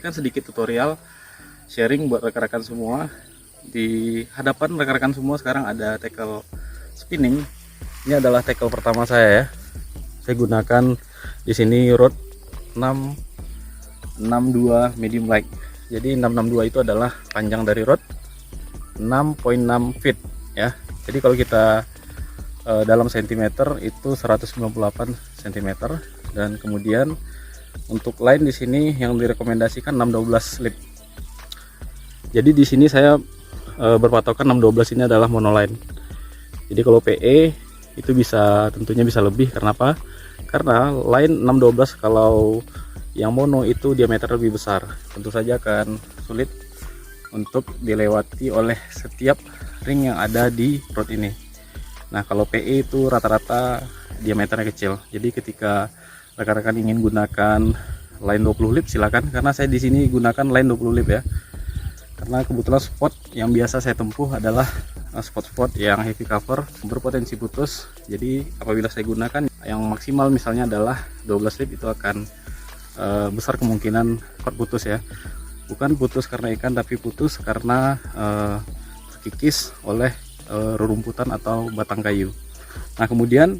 memberikan sedikit tutorial sharing buat rekan-rekan semua. Di hadapan rekan-rekan semua sekarang ada tackle spinning. Ini adalah tackle pertama saya ya. Saya gunakan di sini rod 662 medium light. Jadi 662 itu adalah panjang dari rod 6.6 feet ya. Jadi kalau kita dalam sentimeter itu 198 cm, dan kemudian untuk line di sini yang direkomendasikan 612 slip. Jadi di sini saya berpatokan 612 ini adalah monoline. Jadi kalau PE itu tentunya bisa lebih. Kenapa? Karena line 612 kalau yang mono itu diameter lebih besar, tentu saja akan sulit untuk dilewati oleh setiap ring yang ada di rod ini. Nah kalau PE itu rata-rata diameternya kecil. Jadi ketika rekan-rekan ingin gunakan line 20 lip silakan, karena saya di sini gunakan line 20 lip ya. Karena kebetulan spot yang biasa saya tempuh adalah spot-spot yang heavy cover berpotensi putus. Jadi apabila saya gunakan yang maksimal misalnya adalah 12 lip, itu akan besar kemungkinan putus ya. Bukan putus karena ikan, tapi putus karena terkikis oleh rerumputan atau batang kayu. Nah kemudian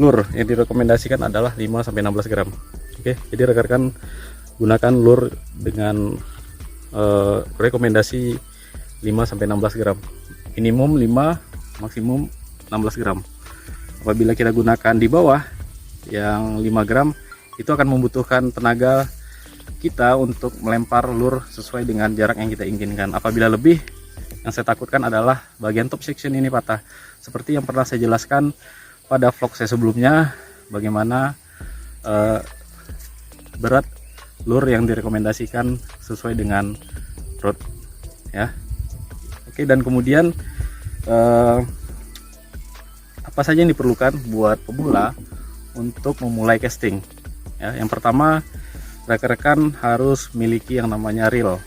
lure yang direkomendasikan adalah 5-16 gram. Oke, jadi rekan-rekan gunakan lure dengan rekomendasi 5-16 gram, minimum 5, maksimum 16 gram. Apabila kita gunakan di bawah yang 5 gram, itu akan membutuhkan tenaga kita untuk melempar lure sesuai dengan jarak yang kita inginkan. Apabila lebih, yang saya takutkan adalah bagian top section ini patah, seperti yang pernah saya jelaskan pada vlog saya sebelumnya, bagaimana berat lure yang direkomendasikan sesuai dengan rod ya. Oke, dan kemudian apa saja yang diperlukan buat pemula untuk memulai casting ya. Yang pertama, rekan-rekan harus miliki yang namanya reel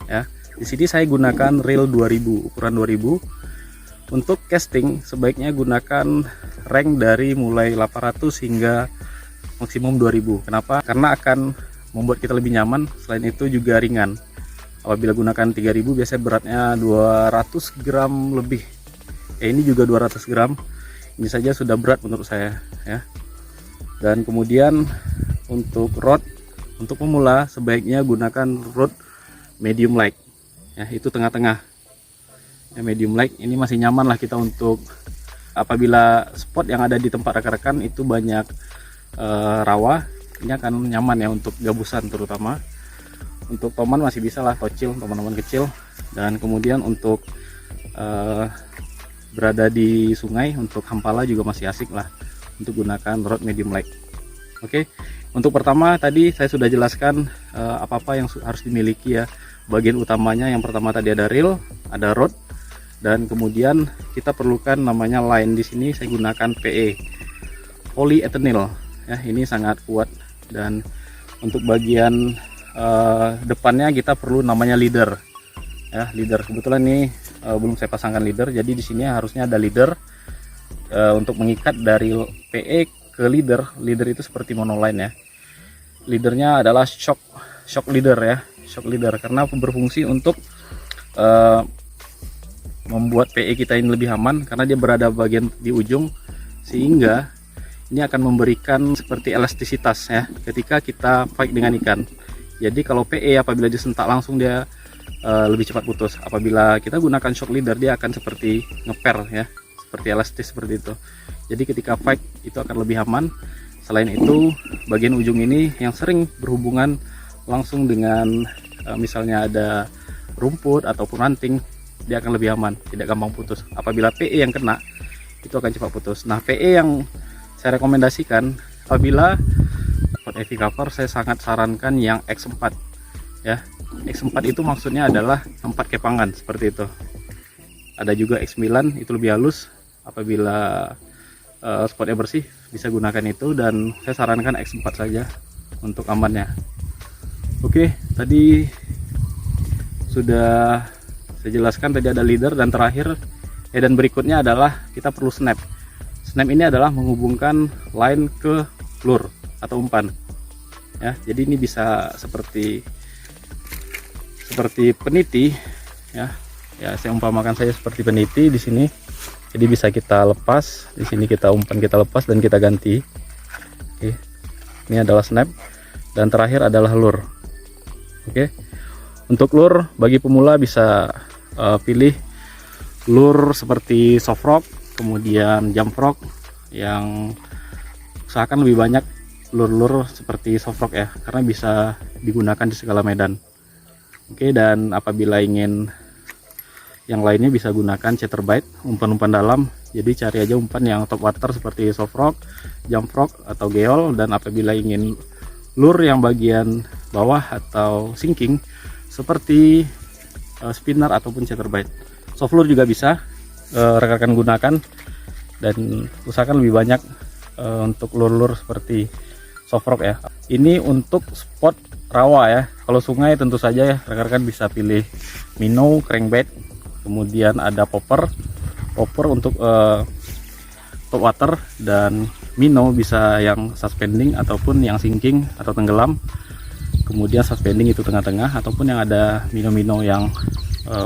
ya. Di sini saya gunakan reel 2000, ukuran 2000. Untuk casting sebaiknya gunakan rank dari mulai 800 hingga maksimum 2000. Kenapa? Karena akan membuat kita lebih nyaman, selain itu juga ringan. Apabila gunakan 3000 biasanya beratnya 200 gram lebih ya, ini juga 200 gram. Ini saja sudah berat menurut saya ya. Dan kemudian untuk rod, untuk pemula sebaiknya gunakan rod medium light ya, itu tengah-tengah ya. Medium light ini masih nyaman lah kita untuk apabila spot yang ada di tempat rekan-rekan itu banyak rawa, ini akan nyaman ya untuk gabusan terutama. Untuk toman masih bisa lah, tocil, teman-teman kecil. Dan kemudian untuk berada di sungai, untuk hampala juga masih asik lah untuk gunakan rod medium light. Oke, untuk pertama tadi saya sudah jelaskan apa-apa yang harus dimiliki ya. Bagian utamanya yang pertama tadi ada reel, ada rod, dan kemudian kita perlukan namanya line. Di sini saya gunakan PE, polyethanol ya, ini sangat kuat. Dan untuk bagian depannya kita perlu namanya leader ya, leader. Kebetulan ini belum saya pasangkan leader, jadi di sini harusnya ada leader untuk mengikat dari PE ke leader. Leader itu seperti monoline ya. Leadernya adalah shock leader ya, shock leader, karena berfungsi untuk membuat PE kita ini lebih aman karena dia berada bagian di ujung, sehingga ini akan memberikan seperti elastisitas ya ketika kita fight dengan ikan. Jadi kalau PE apabila disentak langsung dia lebih cepat putus. Apabila kita gunakan shock leader dia akan seperti ngeper ya, seperti elastis seperti itu. Jadi ketika fight itu akan lebih aman. Selain itu bagian ujung ini yang sering berhubungan langsung dengan misalnya ada rumput ataupun ranting, dia akan lebih aman, tidak gampang putus. Apabila PE yang kena itu akan cepat putus. Nah PE yang saya rekomendasikan apabila spot heavy cover, saya sangat sarankan yang X4 ya. X4 itu maksudnya adalah 4 kepangan seperti itu. Ada juga X9, itu lebih halus. Apabila spotnya bersih bisa gunakan itu, dan saya sarankan X4 saja untuk amannya. Oke, tadi sudah saya jelaskan, tadi ada leader, dan terakhir dan berikutnya adalah kita perlu snap. Snap ini adalah menghubungkan line ke lure atau umpan ya. Jadi ini bisa seperti peniti ya. Ya, saya umpamakan saya seperti peniti di sini. Jadi bisa kita lepas, di sini kita umpan, kita lepas dan kita ganti. Oke. Ini adalah snap dan terakhir adalah lure. Oke. Untuk lure bagi pemula bisa pilih lure seperti soft rock, kemudian jump rock, yang usahakan lebih banyak lure-lure seperti soft rock ya, karena bisa digunakan di segala medan. Oke, dan apabila ingin yang lainnya bisa gunakan chatterbait, umpan-umpan dalam. Jadi cari aja umpan yang top water seperti soft rock, jump rock atau geol. Dan apabila ingin lure yang bagian bawah atau sinking seperti spinner ataupun chatterbait. Soft lure juga bisa rekan-rekan gunakan, dan usahakan lebih banyak untuk lure-lure seperti soft rock ya. Ini untuk spot rawa ya. Kalau sungai tentu saja ya rekan-rekan bisa pilih minnow, crankbait. Kemudian ada popper untuk top water, dan minnow bisa yang suspending ataupun yang sinking atau tenggelam. Kemudian suspending itu tengah-tengah, ataupun yang ada minnow yang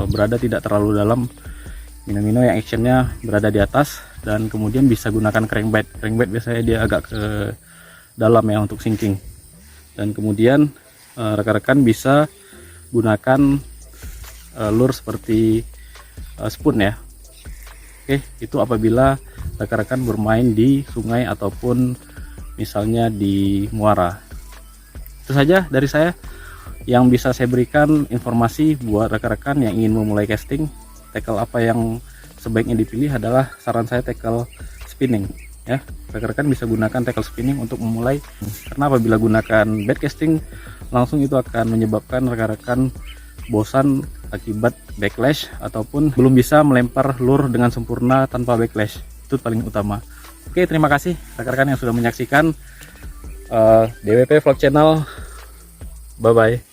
berada tidak terlalu dalam, minnow yang actionnya berada di atas. Dan kemudian bisa gunakan crankbait biasanya dia agak ke dalam ya untuk sinking. Dan kemudian rekan-rekan bisa gunakan lure seperti spoon ya. Oke, itu apabila rekan-rekan bermain di sungai ataupun misalnya di muara. Itu saja dari saya yang bisa saya berikan informasi buat rekan-rekan yang ingin memulai casting. Tackle apa yang sebaiknya dipilih adalah, saran saya tackle spinning ya. Rekan-rekan bisa gunakan tackle spinning untuk memulai, karena apabila gunakan bait casting langsung itu akan menyebabkan rekan-rekan bosan akibat backlash, ataupun belum bisa melempar lure dengan sempurna tanpa backlash. Itu paling utama. Oke, terima kasih rekan-rekan yang sudah menyaksikan DWP Vlog Channel. Bye bye.